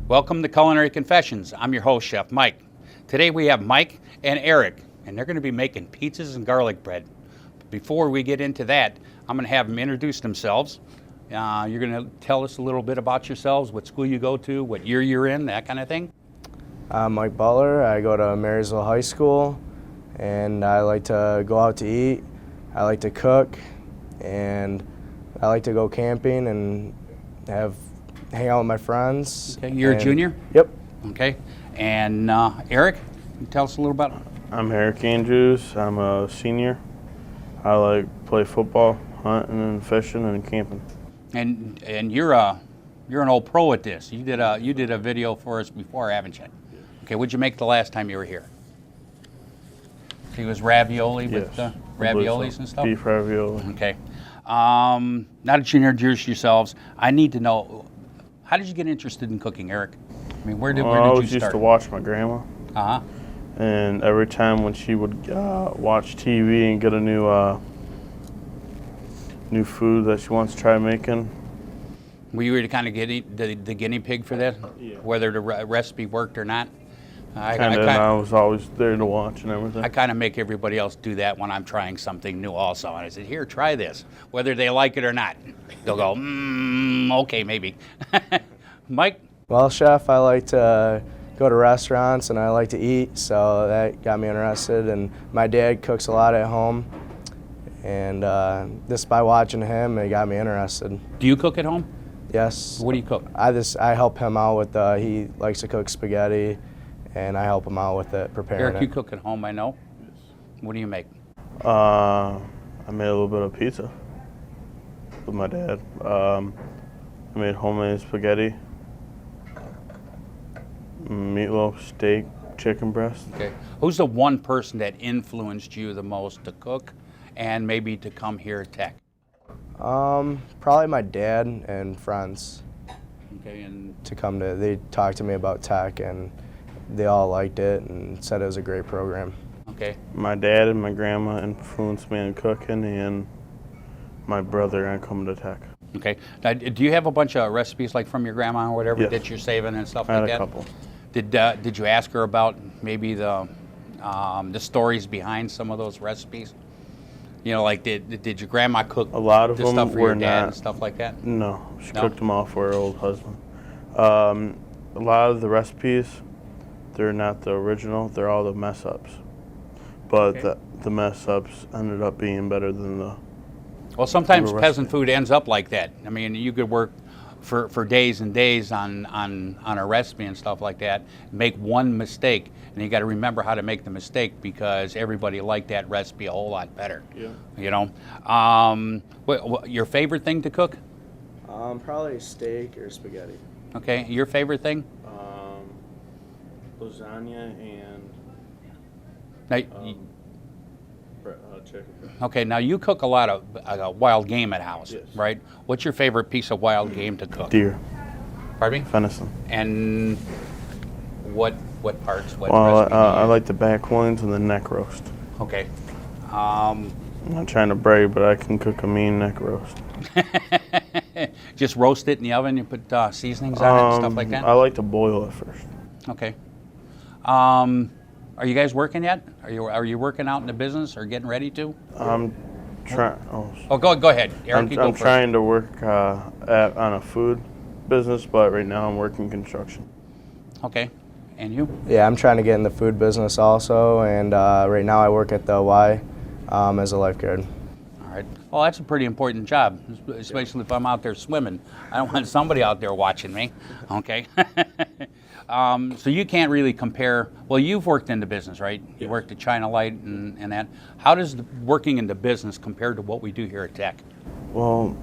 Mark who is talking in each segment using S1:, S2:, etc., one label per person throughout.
S1: Welcome to Culinary Confessions. I'm your host, Chef Mike. Today we have Mike and Eric, and they're going to be making pizzas and garlic bread. But before we get into that, I'm going to have them introduce themselves. You're going to tell us a little bit about yourselves, what school you go to, what year you're in, that kind of thing.
S2: I'm Mike Butler. I go to Marysville High School, and I like to go out to eat. I like to cook, and I like to go camping and hang out with my friends.
S1: Okay, you're a junior?
S2: Yep.
S1: Okay, and Eric, can you tell us a little about?
S3: I'm Eric Andrews. I'm a senior. I like to play football, hunting and fishing and camping.
S1: And you're an old pro at this. You did a video for us before, haven't you? Okay, what'd you make the last time you were here? It was ravioli with raviolis and stuff?
S3: Beef ravioli.
S1: Okay. Now that you introduce yourselves, I need to know, how did you get interested in cooking, Eric? I mean, where did you start?
S3: I always used to watch my grandma.
S1: Uh-huh.
S3: And every time when she would watch TV and get a new food that she wants to try making.
S1: Were you the kind of the guinea pig for that?
S3: Yeah.
S1: Whether the recipe worked or not?
S3: I was always there to watch and everything.
S1: I kind of make everybody else do that when I'm trying something new also. And I said, here, try this. Whether they like it or not. They'll go, okay, maybe. Mike?
S2: Well, Chef, I like to go to restaurants and I like to eat, so that got me interested. And my dad cooks a lot at home, and just by watching him, it got me interested.
S1: Do you cook at home?
S2: Yes.
S1: What do you cook?
S2: I help him out with, he likes to cook spaghetti, and I help him out with it, preparing
S1: Eric,
S2: it.
S1: you cook at home, I know. Yes. What do you make?
S3: I made a little bit of pizza with my dad. I made homemade spaghetti, meatloaf, steak, chicken breast.
S1: Okay. Who's the one person that influenced you the most to cook and maybe to come here at Tech?
S2: Probably my dad and friends.
S1: Okay, and
S2: they talked to me about Tech, and they all liked it and said it was a great program.
S1: okay.
S3: My dad and my grandma influenced me in cooking, and my brother on coming to Tech.
S1: Okay. Now, do you have a bunch of recipes like from your grandma or whatever
S3: Yes.
S1: that you're saving and stuff
S3: I had
S1: like that?
S3: a couple.
S1: Did you ask her about maybe the stories behind some of those recipes? You know, like did your grandma cook
S3: A lot of
S1: this
S3: them
S1: stuff for
S3: were
S1: your dad
S3: not.
S1: and stuff like that?
S3: No, she
S1: No?
S3: cooked them all for her old husband. A lot of the recipes, they're not the original. They're all the mess ups. But
S1: Okay.
S3: the mess ups ended up being better than the.
S1: Well, sometimes
S3: Recipe.
S1: peasant food ends up like that. I mean, you could work for days and days on a recipe and stuff like that, make one mistake, and you got to remember how to make the mistake because everybody liked that recipe a whole lot better.
S3: Yeah.
S1: You know, what your favorite thing to cook?
S2: Probably steak or spaghetti.
S1: Okay, your favorite thing?
S3: Lasagna and
S1: Now,
S3: chicken.
S1: okay, now you cook a lot of wild game at house,
S3: Yes.
S1: right? What's your favorite piece of wild game to cook?
S3: Deer,
S1: Pardon me?
S3: venison.
S1: And what parts? What
S3: Well,
S1: recipe do you
S3: I
S1: use?
S3: like the back loins and the neck roast.
S1: Okay.
S3: I'm not trying to brag, but I can cook a mean neck roast.
S1: Just roast it in the oven. You put seasonings on it and stuff like that.
S3: I like to boil it first.
S1: Okay. Are you guys working yet? Are you working out in the business or getting ready to?
S3: I'm trying.
S1: Oh, go ahead, Eric. You go
S3: I'm
S1: first.
S3: trying to work on a food business, but right now I'm working construction.
S1: Okay. And you?
S2: Yeah, I'm trying to get in the food business also, and right now I work at the Y as a lifeguard.
S1: All right. Well, that's a pretty important job, especially if I'm out there swimming. I don't want somebody out there watching me. Okay. So you can't really compare. Well, you've worked in the business, right? You
S3: Yes.
S1: worked at China Light and that. How does working in the business compare to what we do here at Tech?
S3: Well,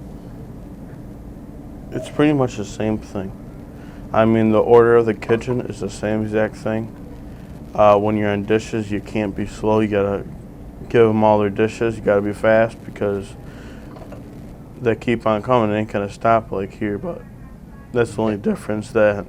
S3: it's pretty much the same thing. I mean, the order of the kitchen is the same exact thing, When you're on dishes, you can't be slow. You gotta give them all their dishes. You gotta be fast because they keep on coming. They ain't gonna stop like here, but that's the only difference, that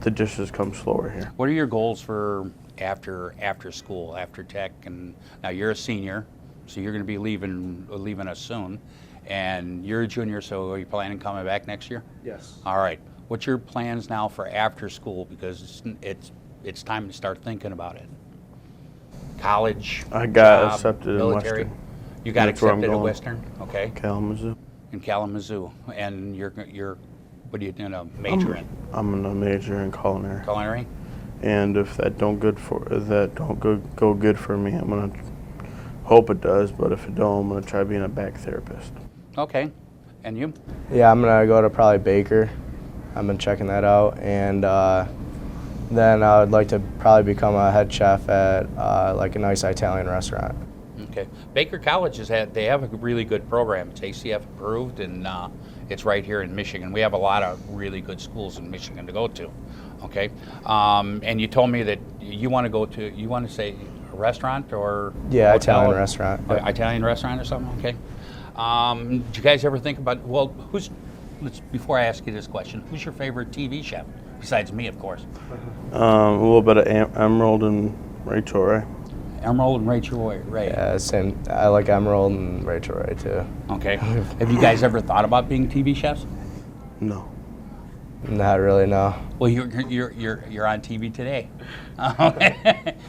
S3: the dishes come slower here.
S1: What are your goals for after school, after tech? And now you're a senior, so you're going to be leaving us soon, and you're a junior. So are you planning on coming back next year?
S2: Yes.
S1: All right. What's your plans now for after school? Because it's time to start thinking about it. College.
S3: I got
S1: job,
S3: accepted
S1: military.
S3: in Western.
S1: You got
S3: That's where I'm
S1: accepted at
S3: going.
S1: Western. Okay.
S3: Kalamazoo.
S1: In Kalamazoo, and you're what are you going to major in?
S3: I'm gonna major in culinary.
S1: Culinary.
S3: And if that don't go good for me, I'm gonna hope it does. But if it don't, I'm gonna try being a back therapist.
S1: Okay. And you?
S2: Yeah, I'm gonna go to probably Baker. I've been checking that out, and then I would like to probably become a head chef at like a nice Italian restaurant.
S1: Okay. Baker College they have a really good program. It's ACF approved, and it's right here in Michigan. We have a lot of really good schools in Michigan to go to. Okay. And you told me that you want to say a restaurant or
S2: Yeah,
S1: hotel?
S2: Italian restaurant.
S1: Or Italian restaurant or something. Okay. Did you guys ever think about, before I ask you this question, who's your favorite TV chef besides me, of course?
S3: A little bit of Emerald and Rachel Ray.
S1: Emerald and Rachel Ray.
S2: Yeah, same. I like Emerald and Rachel Ray too.
S1: Okay. Have you guys ever thought about being TV chefs?
S3: No.
S2: Not really, no.
S1: Well, you're on TV today.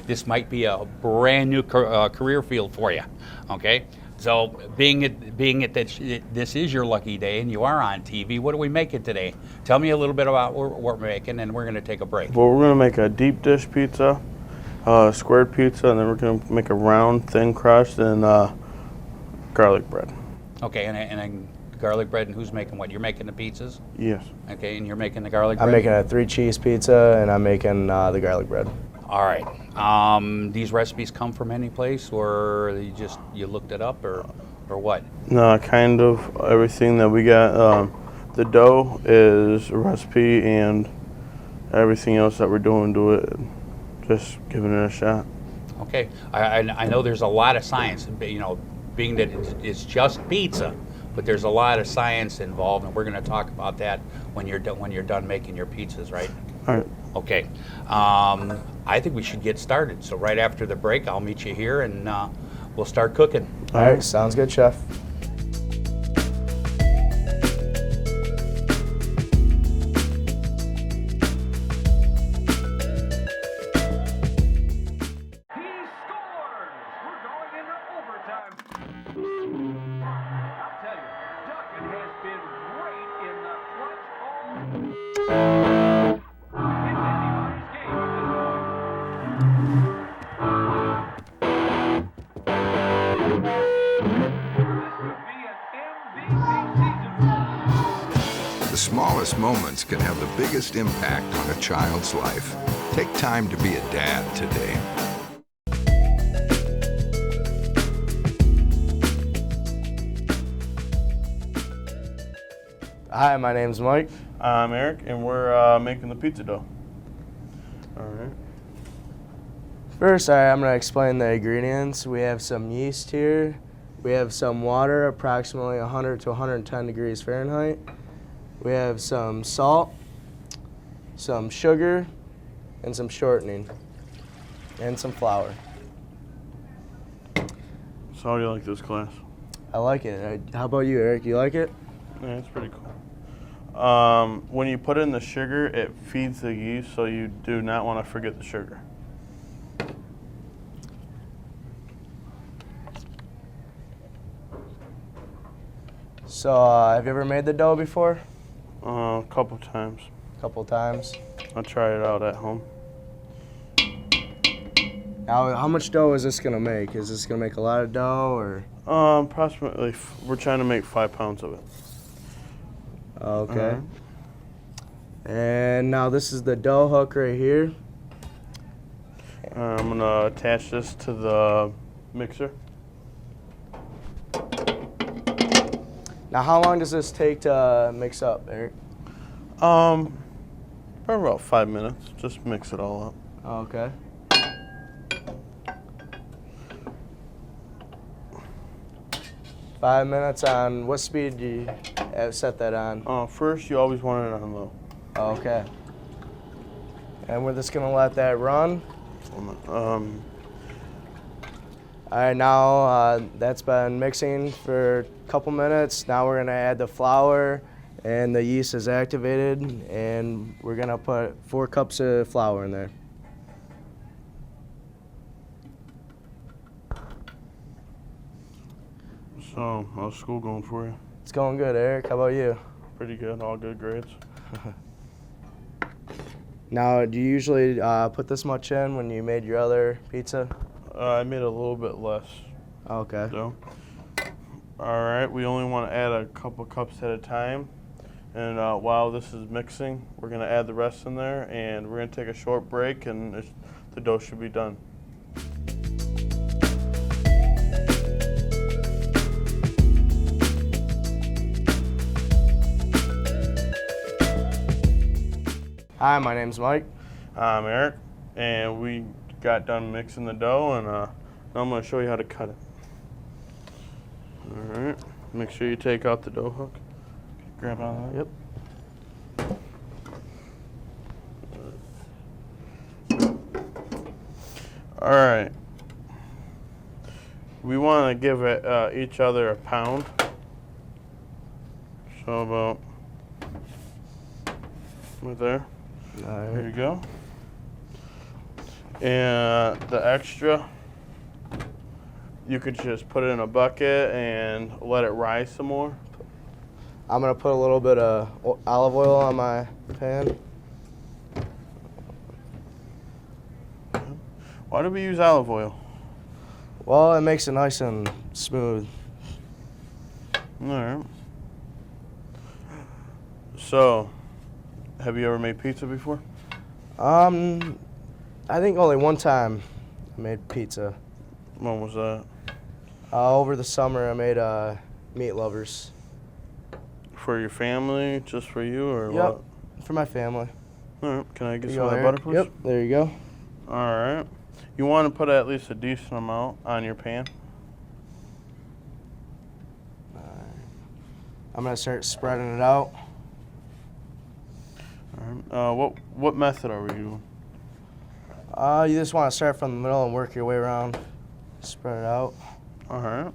S1: This might be a brand new career field for you. Okay. So being it that this is your lucky day and you are on TV, what are we making today? Tell me a little bit about what we're making, and we're going to take a break.
S3: Well, we're gonna make a deep dish pizza, squared pizza, and then we're gonna make a round, thin crust, and garlic bread.
S1: Okay, and garlic bread, and who's making what? You're making the pizzas?
S3: Yes.
S1: Okay, and you're making the garlic bread?
S2: I'm making a 3-cheese pizza, and I'm making the garlic bread.
S1: All right. These recipes come from any place, or you looked it up, or what?
S3: No, kind of everything that we got. The dough is a recipe, and everything else that we're doing to it, just giving it a shot.
S1: Okay. I know there's a lot of science, being that it's just pizza, but there's a lot of science involved, and we're going to talk about that when you're done making your pizzas, right?
S3: All right.
S1: Okay. I think we should get started. So right after the break, I'll meet you here, and we'll start cooking.
S2: All right, sounds good, chef.
S4: The smallest moments can have the biggest impact on a child's life. Take time to be a dad today.
S2: Hi, my name's Mike.
S3: I'm Eric, and we're making the pizza dough. All right.
S2: First, I'm going to explain the ingredients. We have some yeast here. We have some water, approximately 100 to 110 degrees Fahrenheit. We have some salt, some sugar, and some shortening, and some flour.
S3: So how do you like this class?
S2: I like it. How about you, Eric? You like it?
S3: Yeah, it's pretty cool. When you put in the sugar, it feeds the yeast, so you do not want to forget the sugar.
S2: So, have you ever made the dough before?
S3: A couple times.
S2: A couple times.
S3: I'll try it out at home.
S2: Now, how much dough is this gonna make? Is this gonna make a lot of dough, or?
S3: Approximately, we're trying to make 5 pounds of it.
S2: Okay. And now this is the dough hook right here.
S3: I'm gonna attach this to the mixer.
S2: Now, how long does this take to mix up, Eric?
S3: Probably about 5 minutes. Just mix it all up.
S2: Okay. 5 minutes on what speed do you set that on?
S3: First, you always want it on low.
S2: Okay. And we're just gonna let that run. All right, now that's been mixing for a couple minutes. Now we're gonna add the flour, and the yeast is activated, and we're gonna put 4 cups of flour in there.
S3: So, how's school going for you?
S2: It's going good, Eric. How about you?
S3: Pretty good, all good grades.
S2: Now, do you usually put this much in when you made your other pizza?
S3: I made a little bit less
S2: Okay.
S3: dough. All right, we only want to add a couple cups at a time. And while this is mixing, we're going to add the rest in there, and we're going to take a short break, and the dough should be done.
S2: Hi, my name's Mike.
S3: I'm Eric, and we got done mixing the dough, and now I'm going to show you how to cut it. All right, make sure you take out the dough hook. Grab on that.
S2: Yep.
S3: All right. We want to give it, each other a pound. So about right there.
S2: All
S3: There
S2: right.
S3: you go. And the extra, you could just put it in a bucket and let it rise some more.
S2: I'm gonna put a little bit of olive oil on my pan.
S3: Why do we use olive oil?
S2: Well, it makes it nice and smooth.
S3: All right. So, have you ever made pizza before?
S2: I think only one time I made pizza.
S3: When was that?
S2: Over the summer, I made meat lovers.
S3: For your family, just for you, or
S2: Yep,
S3: what?
S2: for my family.
S3: All right. Can I get
S2: Here you
S3: some of
S2: go,
S3: that
S2: Eric.
S3: butter, please?
S2: Yep, there you go.
S3: All right. You want to put at least a decent amount on your pan.
S2: I'm gonna start spreading it out.
S3: All right. What method are we doing?
S2: You just want to start from the middle and work your way around. Spread it out.
S3: All right.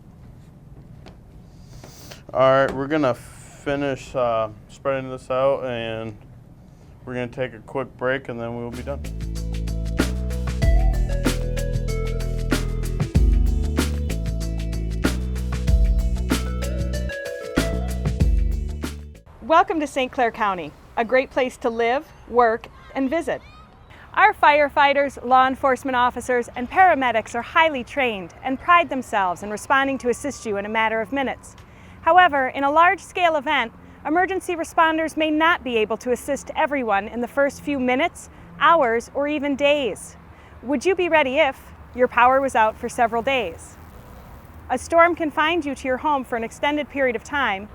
S3: All right. We're gonna finish spreading this out, and we're gonna take a quick break, and then we will be done.
S5: Welcome to St. Clair County, a great place to live, work, and visit. Our firefighters, law enforcement officers, and paramedics are highly trained and pride themselves in responding to assist you in a matter of minutes. However, in a large-scale event, emergency responders may not be able to assist everyone in the first few minutes, hours, or even days. Would you be ready if your power was out for several days? A storm confined you to your home for an extended period of time,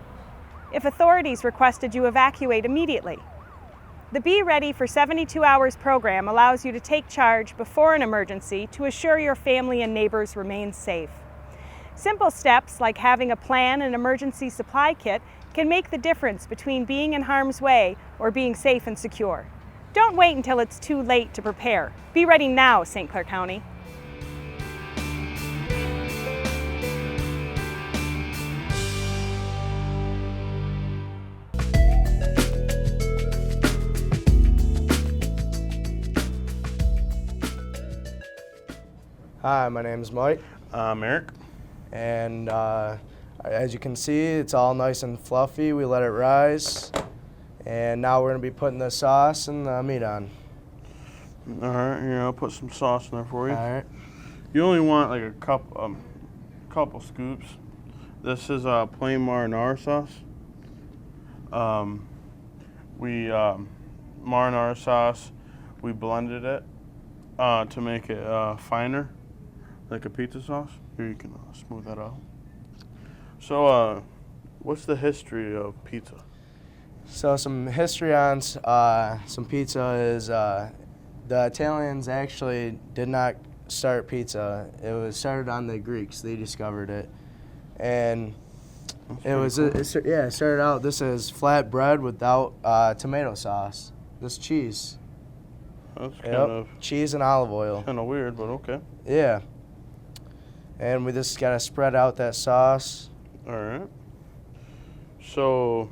S5: if authorities requested you evacuate immediately. The Be Ready for 72 Hours program allows you to take charge before an emergency to assure your family and neighbors remain safe. Simple steps like having a plan and emergency supply kit can make the difference between being in harm's way or being safe and secure. Don't wait until it's too late to prepare. Be ready now, St. Clair County.
S2: Hi, my name's Mike,
S3: I'm Eric.
S2: and as you can see, it's all nice and fluffy. We let it rise, and now we're gonna be putting the sauce and the meat on.
S3: All right, here, I'll put some sauce in there for you.
S2: All right.
S3: You only want like a couple scoops. This is plain marinara sauce. Marinara sauce, we blended it to make it finer, like a pizza sauce. Here, you can smooth that out. So, what's the history of pizza?
S2: So some history on some pizza is the Italians actually did not start pizza. It was started on the Greeks. They discovered it. And It started out, this is flat bread without tomato sauce. This cheese.
S3: That's kind of
S2: cheese and olive oil.
S3: kind of weird, but okay.
S2: Yeah. And we just got to spread out that sauce.
S3: All right. So,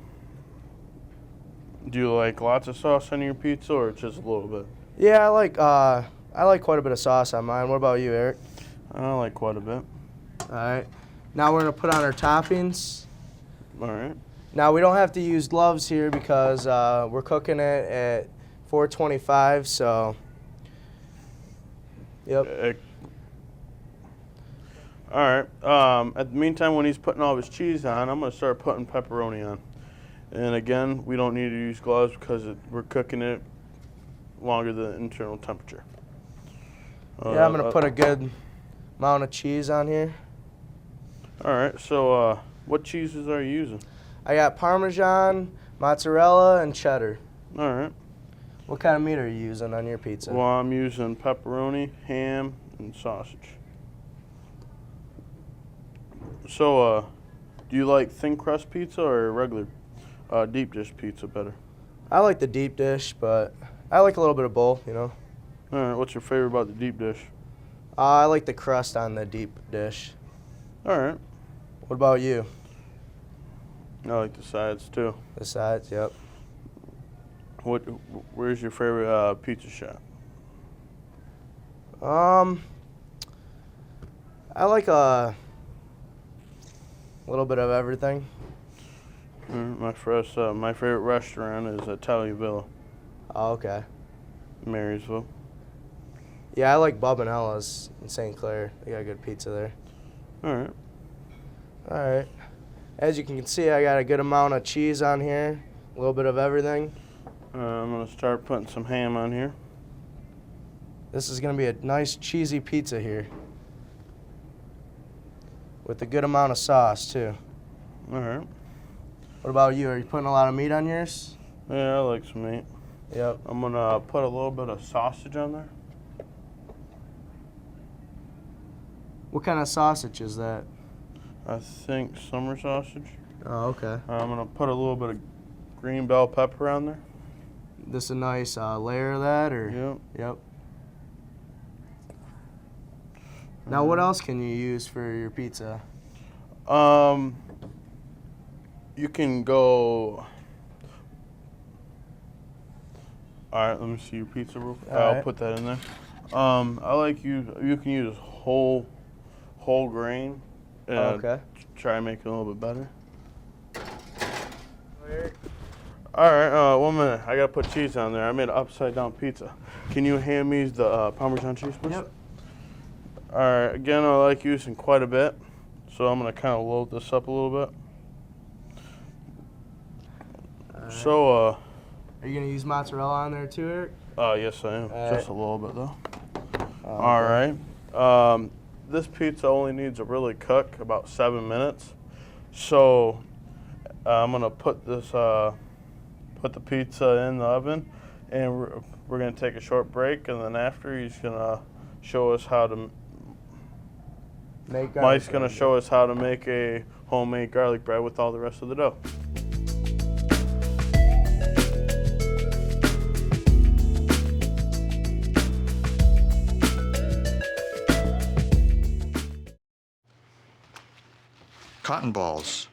S3: do you like lots of sauce on your pizza or just a little bit?
S2: Yeah, I like quite a bit of sauce on mine. What about you, Eric?
S3: I like quite a bit.
S2: All right. Now we're going to put on our toppings.
S3: All right.
S2: Now we don't have to use gloves here because we're cooking it at 425, so yep.
S3: All right. At the meantime, when he's putting all of his cheese on, I'm going to start putting pepperoni on. And again, we don't need to use gloves because we're cooking it longer than internal temperature.
S2: Yeah, I'm going to put a good amount of cheese on here.
S3: All right. So what cheeses are you using?
S2: I got Parmesan, mozzarella, and cheddar.
S3: All right.
S2: What kind of meat are you using on your pizza?
S3: Well, I'm using pepperoni, ham, and sausage. So, do you like thin crust pizza or regular deep dish pizza better?
S2: I like the deep dish, but I like a little bit of both, you know.
S3: All right. What's your favorite about the deep dish?
S2: I like the crust on the deep dish.
S3: All right.
S2: What about you?
S3: I like the sides too.
S2: The sides, yep.
S3: Where's your favorite pizza shop?
S2: I like a little bit of everything.
S3: My favorite restaurant is Italian Villa,
S2: Oh, okay.
S3: Marysville.
S2: Yeah, I like Bub and Ella's in St. Clair. They got good pizza there.
S3: All right.
S2: All right. As you can see, I got a good amount of cheese on here, a little bit of everything.
S3: I'm gonna start putting some ham on here.
S2: This is gonna be a nice cheesy pizza here, with a good amount of sauce too.
S3: All right.
S2: What about you? Are you putting a lot of meat on yours?
S3: Yeah, I like some meat.
S2: Yep.
S3: I'm gonna put a little bit of sausage on there.
S2: What kind of sausage is that?
S3: I think summer sausage.
S2: Oh, okay.
S3: I'm gonna put a little bit of green bell pepper on there.
S2: This a nice layer of that, or?
S3: Yep.
S2: Yep. Now, what else can you use for your pizza?
S3: You can go. All right, let me see your pizza real quick. I'll
S2: right.
S3: put that in there. I like you can use whole grain. And
S2: Okay.
S3: Try and make it a little bit better. All right, 1 minute. I gotta put cheese on there. I made an upside down pizza. Can you hand me the Parmesan cheese, please?
S2: Yep.
S3: All right. Again, I like using quite a bit, so I'm gonna kind of load this up a little bit. So,
S2: Are you gonna use mozzarella on there too, Eric?
S3: yes, I am.
S2: All
S3: Just
S2: right.
S3: a little bit though.
S2: Oh,
S3: All
S2: okay.
S3: right. This pizza only needs to really cook about 7 minutes. So I'm gonna put the pizza in the oven, and we're gonna take a short break, and then after he's gonna show us how to. Mike's gonna show us how to make a homemade garlic bread with all the rest of the dough.
S6: Cotton balls,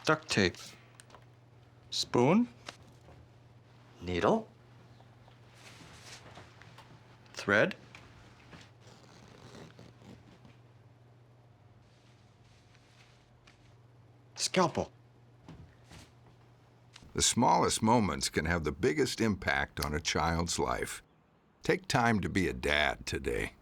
S6: duct tape, spoon, needle, thread, scalpel.
S4: The smallest moments can have the biggest impact on a child's life. Take time to be a dad today.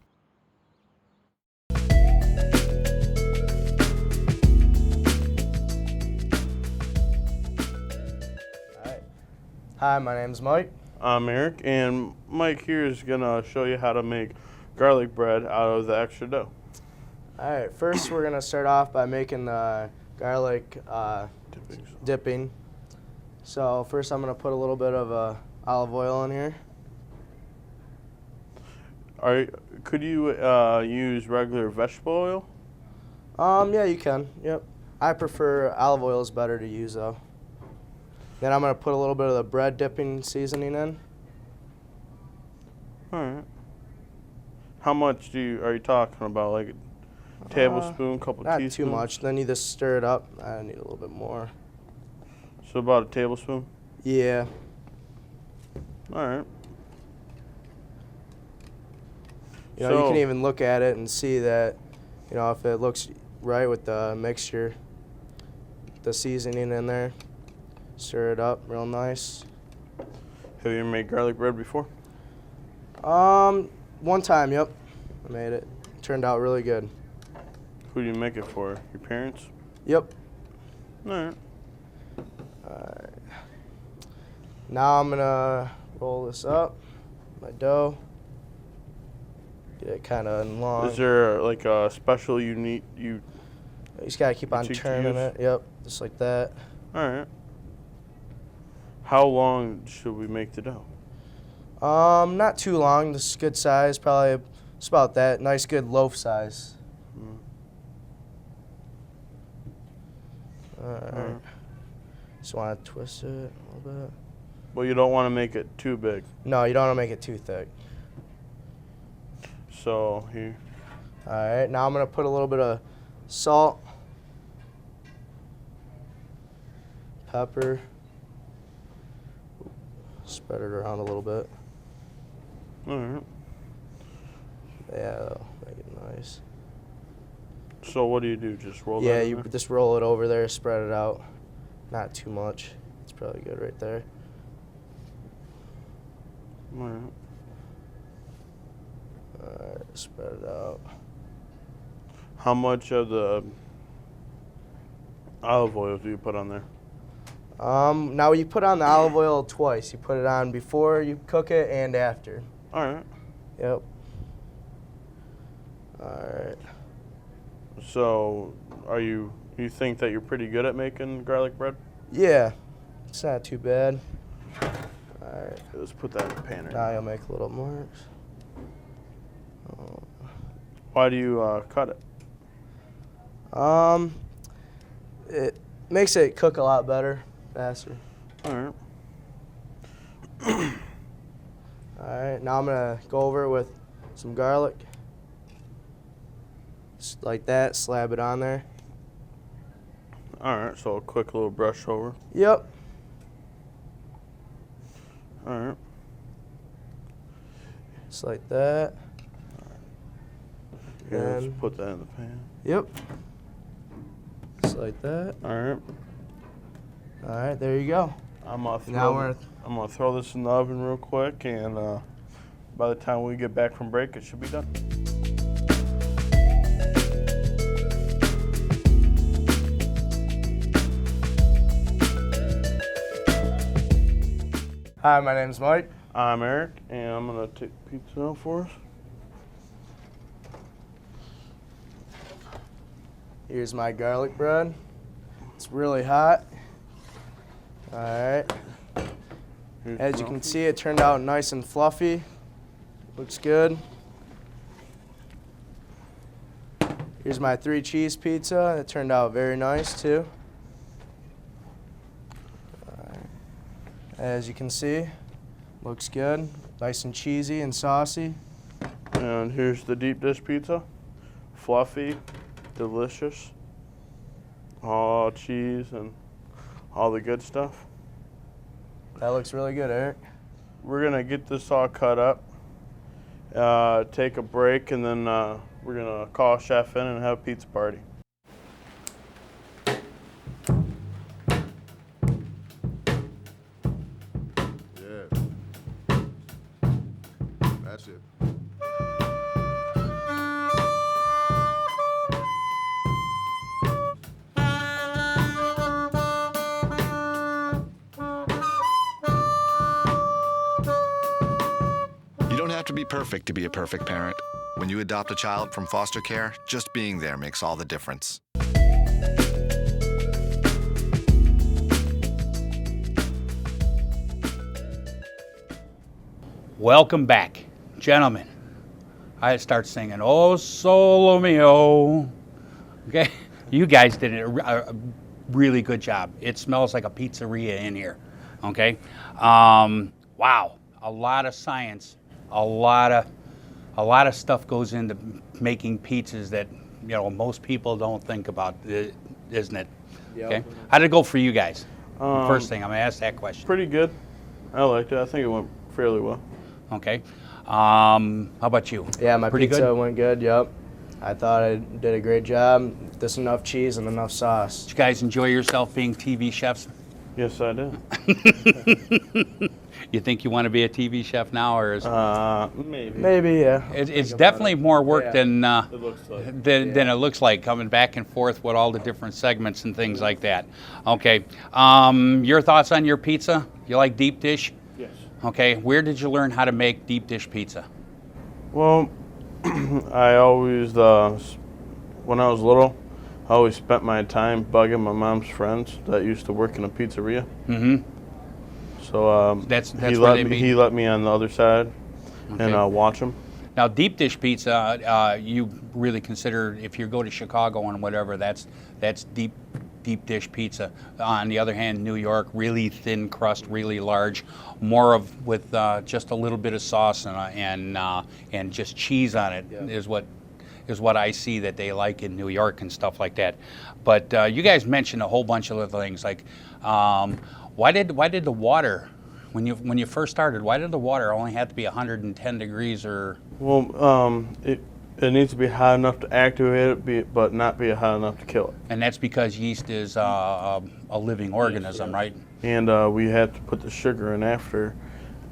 S2: Hi, my name's Mike.
S3: I'm Eric, and Mike here is gonna show you how to make garlic bread out of the extra dough.
S2: All right, first we're gonna start off by making the garlic dipping. So first I'm gonna put a little bit of olive oil in here.
S3: Could you use regular vegetable oil?
S2: Yeah, you can. Yep. I prefer olive oil is better to use though. Then I'm gonna put a little bit of the bread dipping seasoning in.
S3: All right. How much are you talking about? Like a tablespoon, couple
S2: Not
S3: teaspoons?
S2: too much. Then you just stir it up. I need a little bit more.
S3: So about a tablespoon?
S2: Yeah.
S3: All right.
S2: You know, you can even look at it and see that, you know, if it looks right with the mixture, the seasoning in there. Stir it up real nice.
S3: Have you ever made garlic bread before?
S2: One time, yep. I made it. Turned out really good.
S3: Who do you make it for? Your parents?
S2: Yep.
S3: All right.
S2: Alright. Now I'm gonna roll this up, my dough. Get it kind of long.
S3: Is there like a special you
S2: just gotta keep on
S3: that you
S2: turning
S3: use?
S2: it. Yep, just like that.
S3: All right. How long should we make the dough?
S2: Not too long. This is good size. Probably it's about that. Nice, good loaf size. Alright. Just want to twist it a little bit.
S3: Well, you don't want to make it too big.
S2: No, you don't want to make it too thick.
S3: So here.
S2: Alright, now I'm going to put a little bit of salt, pepper, spread it around a little bit.
S3: All right.
S2: Yeah, that'll make it nice.
S3: So what do you do? Just roll that
S2: Yeah,
S3: in
S2: you
S3: there?
S2: just roll it over there, spread it out. Not too much. It's probably good right there.
S3: All right.
S2: Alright, spread it out.
S3: How much of the olive oil do you put on there?
S2: Now you put on the olive oil twice. You put it on before you cook it and after.
S3: All right.
S2: Yep. Alright.
S3: So you think that you're pretty good at making garlic bread?
S2: Yeah, it's not too bad. Alright.
S3: Let's put that in the pan.
S2: Now you'll make little marks.
S3: Why do you cut it?
S2: It makes it cook a lot better, faster.
S3: All right.
S2: Alright, now I'm gonna go over it with some garlic. Just like that, slab it on there.
S3: All right. So a quick little brush over.
S2: Yep.
S3: All right.
S2: Just like that.
S3: Here, let's
S2: And-
S3: put that in the pan.
S2: Yep. Just like that.
S3: All right.
S2: Alright, there you go.
S3: I'm gonna throw this in the oven real quick, and by the time we get back from break, it should be done.
S2: Hi, my name's Mike.
S3: I'm Eric, and I'm gonna take pizza out for us.
S2: Here's my garlic bread. It's really hot. Alright.
S3: Here's
S2: As you
S3: the
S2: can see, it turned out nice and fluffy. Looks good. Here's my 3-cheese pizza. It turned out very nice too. Alright. As you can see, looks good. Nice and cheesy and saucy.
S3: And here's the deep dish pizza. Fluffy, delicious. All cheese and all the good stuff.
S2: That looks really good, Eric.
S3: We're gonna get this all cut up, take a break, and then we're gonna call a chef in and have a pizza party.
S7: Yeah. That's it.
S8: You don't have to be perfect to be a perfect parent. When you adopt a child from foster care, just being there makes all the difference.
S1: Welcome back, gentlemen. I start singing "Oh Solo Mio." Okay, you guys did a really good job. It smells like a pizzeria in here. Okay, wow, a lot of science, a lot of stuff goes into making pizzas that most people don't think about, isn't it?
S2: Yep.
S1: Okay, how did it go for you guys?
S3: Um,
S1: First thing I'm gonna ask that question.
S3: Pretty good. I liked it. I think it went fairly well.
S1: Okay, how about you?
S2: Yeah, my
S1: Pretty
S2: pizza
S1: good?
S2: went good. Yep. I thought I did a great job. Just enough cheese and enough sauce.
S1: Did you guys enjoy yourself being TV chefs?
S3: Yes, I did.
S1: You think you want to be a TV chef now, or is
S3: Maybe.
S2: Maybe, yeah.
S1: it's definitely more work
S2: Yeah.
S1: than
S3: It looks like.
S1: than it looks like, coming back and forth with all the different segments and things like that. Okay, your thoughts on your pizza? You like deep dish?
S3: Yes.
S1: Okay, where did you learn how to make deep dish pizza?
S3: Well, I always, when I was little, I always spent my time bugging my mom's friends that used to work in a pizzeria.
S1: Mm-hmm.
S3: So
S1: That's
S3: he
S1: where
S3: let
S1: they
S3: me.
S1: meet.
S3: He let me on the other side
S1: Okay.
S3: and watch him.
S1: Now, deep dish pizza, you really consider, if you go to Chicago and whatever, that's deep dish pizza. On the other hand, New York, really thin crust, really large, more of with just a little bit of sauce and just cheese on it is what I see that they like in New York and stuff like that. But you guys mentioned a whole bunch of other things, like why did the water, when you first started, why did the water only have to be 110 degrees or?
S3: Well, it needs to be hot enough to activate it, but not be hot enough to kill it.
S1: And that's because yeast is a living organism, right?
S3: And we had to put the sugar in after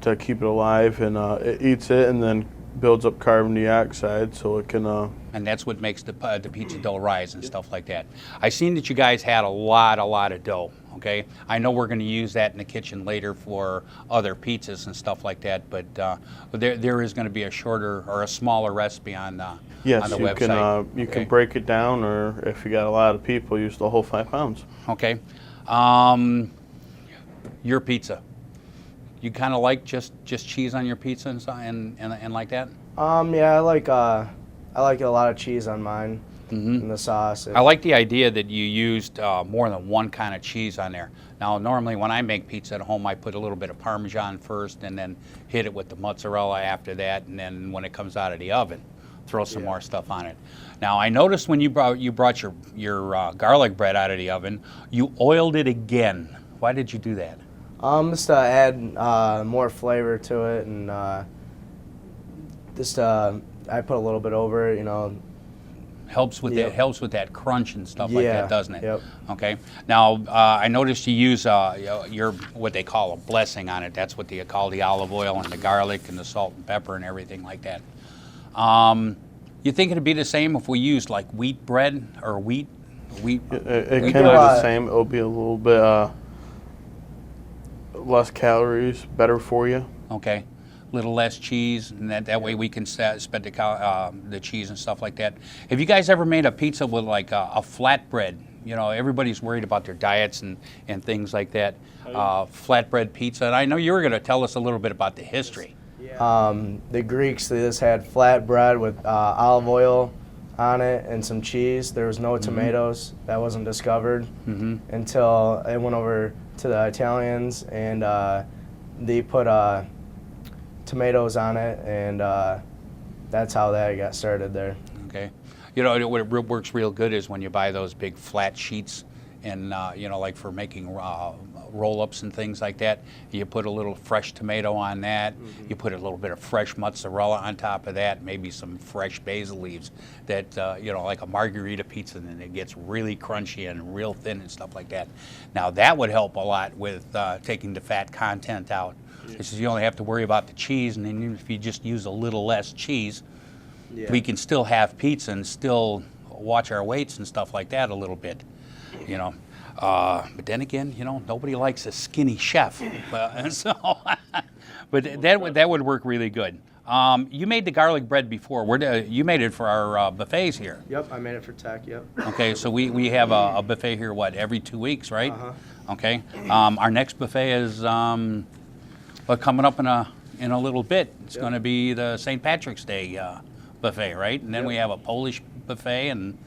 S3: to keep it alive, and it eats it and then builds up carbon dioxide so it can.
S1: And that's what makes the pizza dough rise and stuff like that. I seen that you guys had a lot of dough. Okay, I know we're going to use that in the kitchen later for other pizzas and stuff like that. But there is going to be a shorter or a smaller recipe on the
S3: Yes,
S1: on the
S3: you
S1: website.
S3: can. You can break it down, or if you got a lot of people, use the whole 5 pounds.
S1: Okay, your pizza. You kind of like just cheese on your pizza and like that.
S2: Yeah, I like a lot of cheese on mine and the sauce.
S1: I like the idea that you used more than one kind of cheese on there. Now, normally when I make pizza at home, I put a little bit of Parmesan first and then hit it with the mozzarella after that, and then when it comes out of the oven, throw some more stuff on it. Now, I noticed when you brought your garlic bread out of the oven, you oiled it again. Why did you do that?
S2: Just to add more flavor to it, and I put a little bit over it,
S1: Helps with
S2: Yep.
S1: that. Helps with that crunch and stuff like
S2: Yeah,
S1: that, doesn't it?
S2: yep.
S1: Okay. Now I noticed you use your what they call a blessing on it. That's what they call the olive oil and the garlic and the salt and pepper and everything like that. You think it'd be the same if we used like wheat bread or wheat?
S3: It can
S1: wheat
S3: be
S1: bread?
S3: the same. It'll be a little bit less calories, better for you.
S1: Okay. Little less cheese, and that way we can spread the cheese and stuff like that. Have you guys ever made a pizza with like a flatbread? Everybody's worried about their diets and things like that. Flatbread pizza, and I know you were going to tell us a little bit about the history.
S2: the Greeks, they just had flat bread with olive oil on it and some cheese. There was no tomatoes. That wasn't discovered until it went over to the Italians, and they put tomatoes on it, and that's how that got started there.
S1: Okay. What works real good is when you buy those big flat sheets and, like for making roll-ups and things like that, you put a little fresh tomato on that, you put a little bit of fresh mozzarella on top of that, maybe some fresh basil leaves that, like a margarita pizza, and then it gets really crunchy and real thin and stuff like that. Now that would help a lot with taking the fat content out. It's just you only have to worry about the cheese, and then even if you just use a little less cheese, we can still have pizza and still watch our weights and stuff like that a little bit, But then again, nobody likes a skinny chef, but that would work really good. You made the garlic bread before. You made it for our buffets here.
S2: Yep, I made it for tech, yep.
S1: Okay, so we have a buffet here, every 2 weeks, right? Okay. Our next buffet is coming up in a little bit. It's going to be the St. Patrick's Day buffet, right? And then we have a Polish buffet, and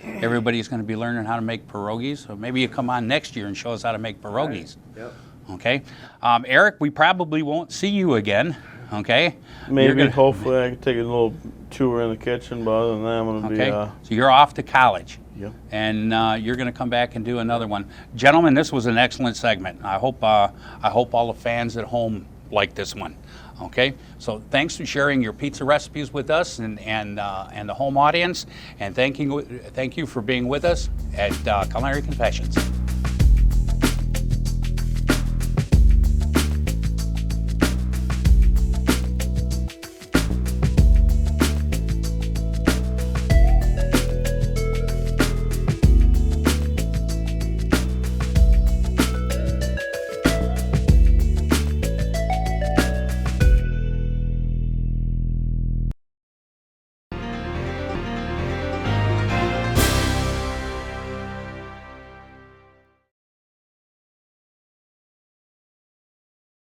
S1: everybody's going to be learning how to make pierogies. So maybe you come on next year and show us how to make pierogies.
S2: Yep.
S1: Okay. Eric, we probably won't see you again. Okay.
S3: Maybe, hopefully, I can take a little tour in the kitchen, but other than that, I'm going to
S1: Okay.
S3: be.
S1: So you're off to college.
S3: Yep.
S1: And you're going to come back and do another one. Gentlemen, this was an excellent segment. I hope all the fans at home like this one. Okay, so thanks for sharing your pizza recipes with us and the home audience, and thank you for being with us at Culinary Confessions.